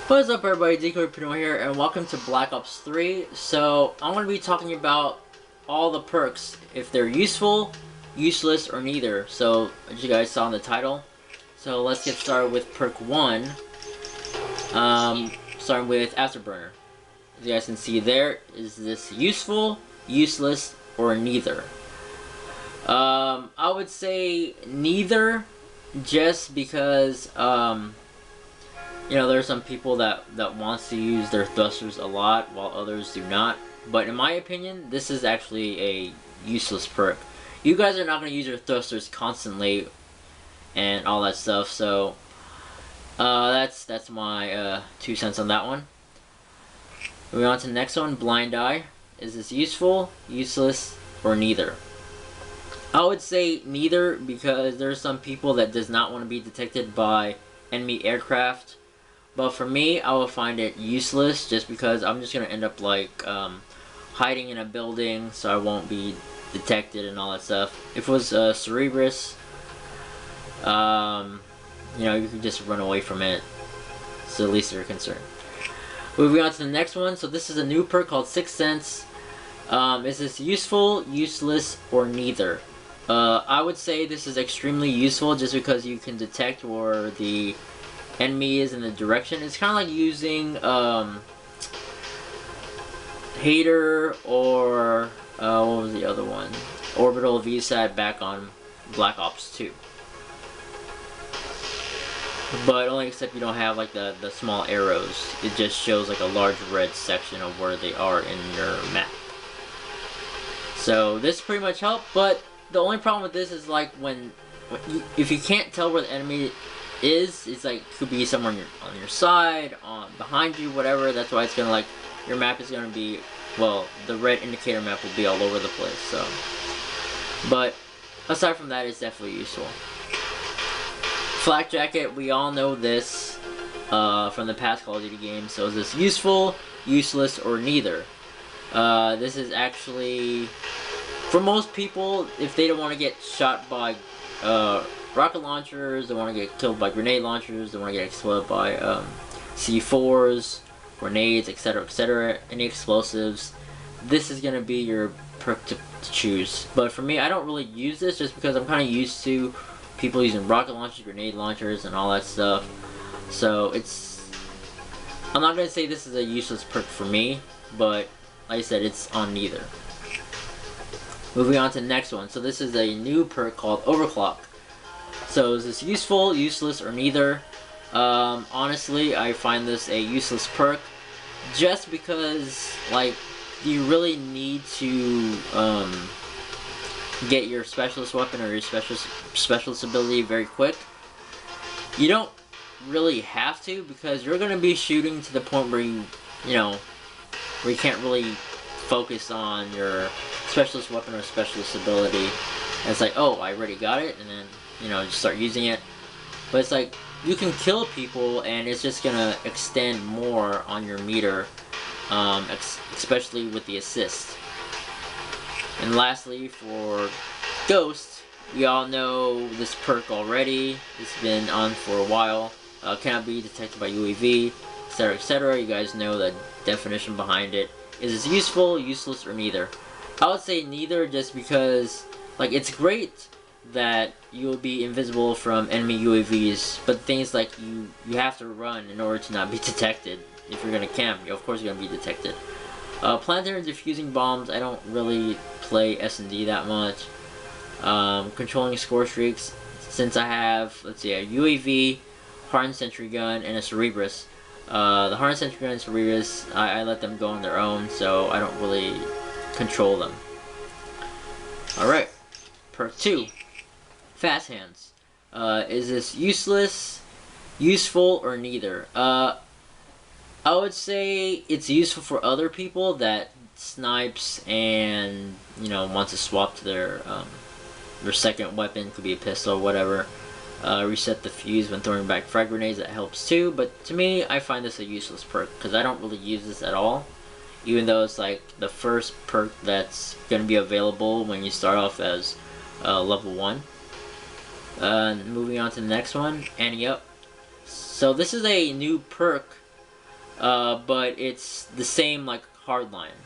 What's up everybody, Decoy Pino here, and welcome to Black Ops 3. So, I'm going to be talking about all the perks, if they're useful, useless, or neither. So, as you guys saw in the title. So, let's get started with perk 1. Starting with Afterburner. As you guys can see there, is this useful, useless, or neither? I would say neither, just because, you know, there are some people that wants to use their thrusters a lot, while others do not. But in my opinion, this is actually a useless perk. You guys are not going to use your thrusters constantly, and all that stuff. So, that's my 2 cents on that one. Moving on to the next one, Blind Eye. Is this useful, useless, or neither? I would say neither, because there's some people that does not want to be detected by enemy aircraft. But for me, I would find it useless, just because I'm just going to end up like hiding in a building so I won't be detected and all that stuff. If it was Cerberus, you know, you can just run away from it, so at least you're concerned. Moving on to the next one, so this is a new perk called Sixth Sense. Is this useful, useless, or neither? I would say this is extremely useful, just because you can detect where the enemy is in the direction. It's kind of like using Hater or what was the other one? Orbital VSAT back on Black Ops 2. But only except you don't have like the small arrows. It just shows like a large red section of where they are in your map. So this pretty much helped, but the only problem with this is like if you can't tell where the enemy is, it's like could be somewhere on your side, behind you, whatever. That's why it's gonna like your map is gonna be, well, the red indicator map will be all over the place. So, but aside from that, it's definitely useful. Flak Jacket, we all know this from the past Call of Duty games. So is this useful, useless, or neither? This is actually, for most people, if they don't want to get shot by rocket launchers, they want to get killed by grenade launchers, they want to get exploded by C4s, grenades, etc., any explosives, this is going to be your perk to choose. But for me, I don't really use this, just because I'm kind of used to people using rocket launchers, grenade launchers, and all that stuff. So I'm not going to say this is a useless perk for me, but like I said, it's on neither. Moving on to the next one. So this is a new perk called Overclock. So is this useful, useless, or neither? Honestly, I find this a useless perk, just because like you really need to get your specialist weapon or your specialist ability very quick. You don't really have to, because you're going to be shooting to the point where you can't really focus on your specialist weapon or specialist ability. And it's like, oh, I already got it, and then just start using it. But it's like you can kill people, and it's just gonna extend more on your meter, especially with the assist. And lastly, for Ghost, we all know this perk already. It's been on for a while. Cannot be detected by UAV, etc., etc. You guys know the definition behind it. Is this useful, useless, or neither? I would say neither, just because like it's great that you will be invisible from enemy UAVs, but things like you have to run in order to not be detected. If you're gonna camp, of course you're gonna be detected. Planetary diffusing bombs, I don't really play S&D that much. Controlling score streaks, since I have, let's see, a UAV, hardened sentry gun, and a Cerberus. The hardened sentry gun and Cerberus, I let them go on their own, so I don't really control them. Alright, perk 2. Fast Hands. Is this useless, useful, or neither? I would say it's useful for other people that snipes and wants to swap to their second weapon. Could be a pistol or whatever. Reset the fuse when throwing back frag grenades. That helps too. But to me, I find this a useless perk, because I don't really use this at all. Even though it's like the first perk that's going to be available when you start off as level 1. Moving on to the next one, Ante Up. So this is a new perk but it's the same like hardline.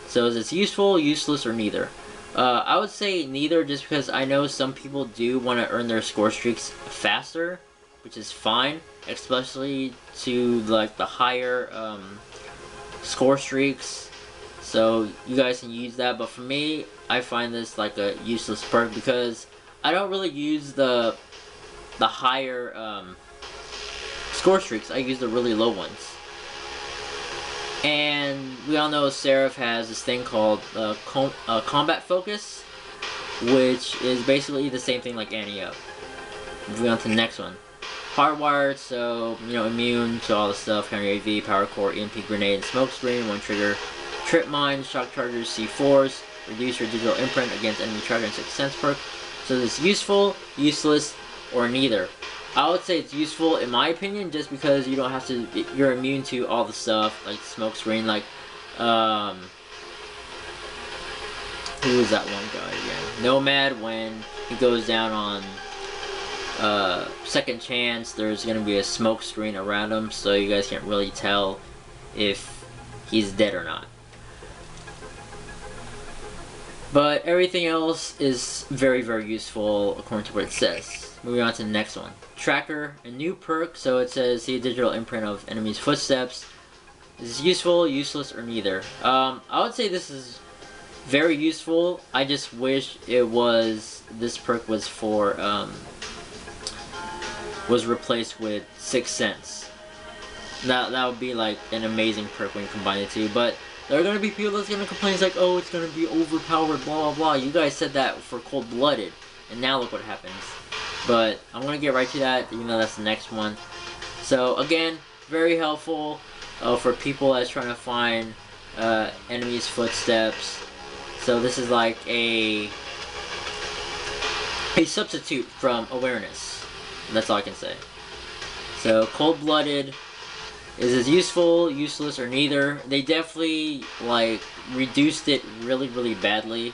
So is this useful, useless, or neither? I would say neither, just because I know some people do want to earn their score streaks faster, which is fine, especially to like the higher score streaks. So you guys can use that, but for me, I find this like a useless perk because I don't really use the higher score streaks. I use the really low ones. And we all know Seraph has this thing called combat focus, which is basically the same thing like Annie-Up. Moving on to the next one. Hardwired, so, you know, immune to all the stuff, counter AV, power core, EMP grenade, and smoke screen, one trigger, trip mine, shock chargers, C4s, reduce your digital imprint against enemy charger and 6th sense perk. So this is useful, useless, or neither. I would say it's useful in my opinion, just because you don't have to, you're immune to all the stuff, like smoke screen, like, who is that one guy again? Nomad, when he goes down on second chance, there's gonna be a smoke screen around him, so you guys can't really tell if he's dead or not. But everything else is very, very useful according to what it says. Moving on to the next one. Tracker, a new perk, so it says see a digital imprint of enemies' footsteps. Is this useful, useless, or neither? I would say this is very useful. I just wish this perk was for, was replaced with 6th Sense. That would be like an amazing perk when you combine the two, but there are going to be people that's going to complain, it's like, oh, it's going to be overpowered, blah, blah, blah. You guys said that for Cold Blooded, and now look what happens. But I'm going to get right to that, even though that's the next one. So, again, very helpful for people that's trying to find enemies' footsteps. So this is like a substitute from awareness. That's all I can say. So, Cold Blooded. Is this useful, useless, or neither? They definitely, like, reduced it really, really badly.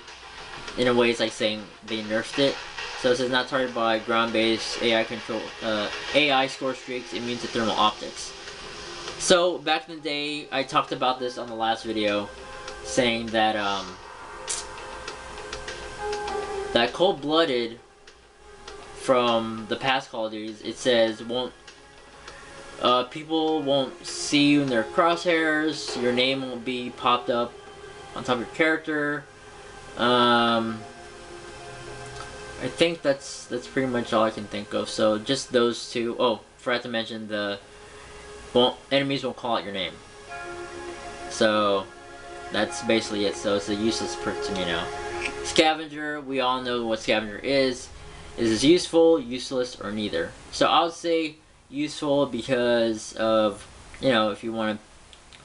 In a way, it's like saying they nerfed it. So it says not targeted by ground-based AI control, AI score streaks immune to thermal optics. So, back in the day, I talked about this on the last video, saying that, that Cold-Blooded, from the past Call of Duties, it says people won't see you in their crosshairs, your name won't be popped up on top of your character. I think that's pretty much all I can think of. So just those two. Oh, forgot to mention enemies won't call out your name. So that's basically it. So it's a useless perk to me now. Scavenger, we all know what Scavenger is. Is this useful, useless, or neither? So I would say useful because of, you know, if you want to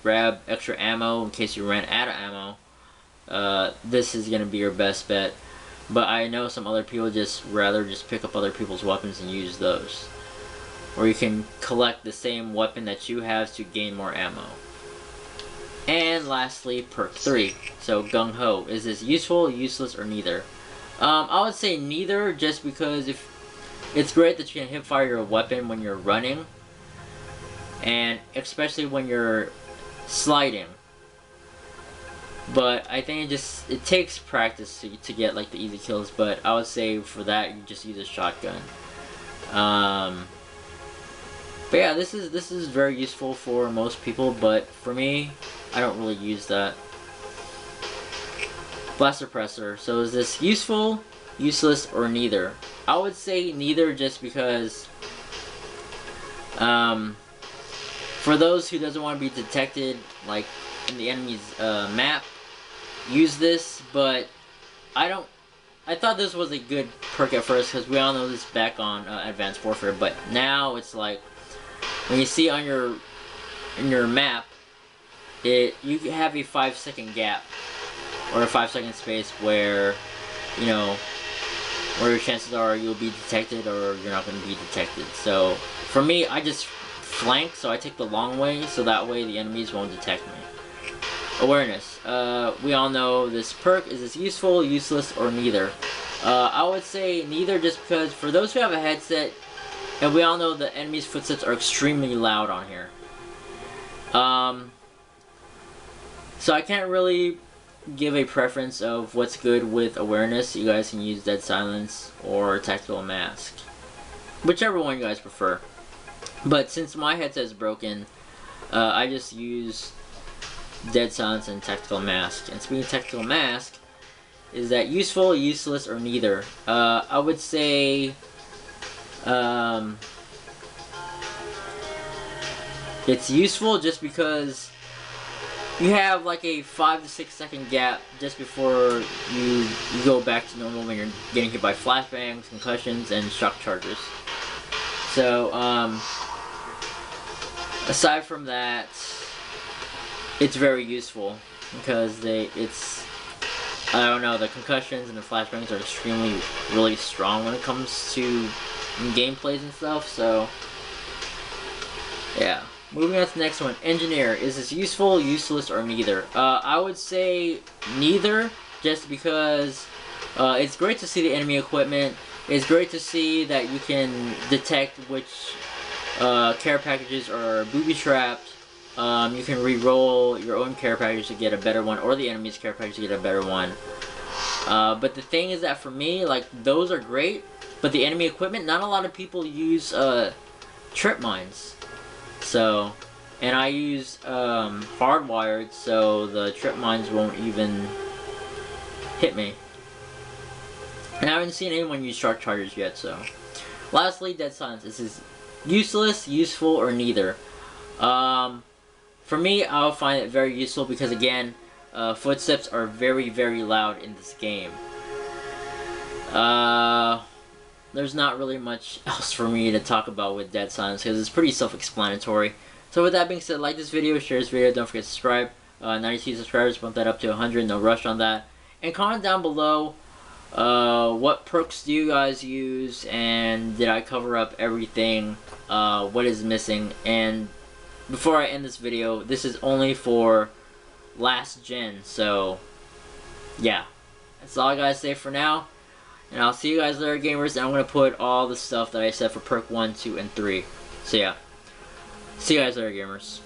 grab extra ammo in case you ran out of ammo, this is going to be your best bet. But I know some other people rather pick up other people's weapons and use those. Or you can collect the same weapon that you have to gain more ammo. And lastly, perk 3. So Gung Ho. Is this useful, useless, or neither? I would say neither, just because it's great that you can hip fire your weapon when you're running, and especially when you're sliding. But I think it takes practice to get like the easy kills. But I would say for that you just use a shotgun. But yeah, this is very useful for most people. But for me, I don't really use that. Blast Suppressor. So is this useful, useless, or neither? I would say neither, just because for those who doesn't want to be detected like in the enemy's map, use this. But I thought this was a good perk at first, because we all know this back on Advanced Warfare. But now it's like when you see on in your map, you have a 5-second gap or a 5-second space where, you know, where your chances are you'll be detected or you're not going to be detected. So for me, I just flank, so I take the long way, so that way the enemies won't detect me. Awareness. We all know this perk. Is this useful, useless, or neither? I would say neither, just because for those who have a headset, and we all know the enemy's footsteps are extremely loud on here. So I can't really give a preference of what's good with awareness. You guys can use Dead Silence or Tactical Mask, whichever one you guys prefer. But since my headset is broken, I just use Dead Silence and Tactical Mask. And speaking of Tactical Mask, is that useful, useless, or neither? I would say it's useful just because you have like a 5 to 6 second gap just before you go back to normal when you're getting hit by flashbangs, concussions, and shock charges. So, aside from that, it's very useful because I don't know, the concussions and the flashbangs are extremely, really strong when it comes to gameplays and stuff, so, yeah. Moving on to the next one, Engineer. Is this useful, useless, or neither? I would say neither, just because it's great to see the enemy equipment. It's great to see that you can detect which care packages are booby-trapped. You can re-roll your own care package to get a better one, or the enemy's care package to get a better one. But the thing is that for me, like, those are great, but the enemy equipment, not a lot of people use trip mines. So, and I use hardwired, so the trip mines won't even hit me. And I haven't seen anyone use shock charges yet, so. Lastly, Dead Silence. This is useless, useful, or neither. For me, I'll find it very useful because, again, footsteps are very, very loud in this game. There's not really much else for me to talk about with Dead Silence because it's pretty self-explanatory. So with that being said, like this video, share this video, don't forget to subscribe. 92 subscribers, bump that up to 100, no rush on that. And comment down below what perks do you guys use, and did I cover up everything, what is missing. And before I end this video, this is only for last gen, so yeah. That's all I gotta say for now. And I'll see you guys later, gamers, and I'm going to put all the stuff that I said for perk 1, 2, and 3. So yeah. See you guys later, gamers.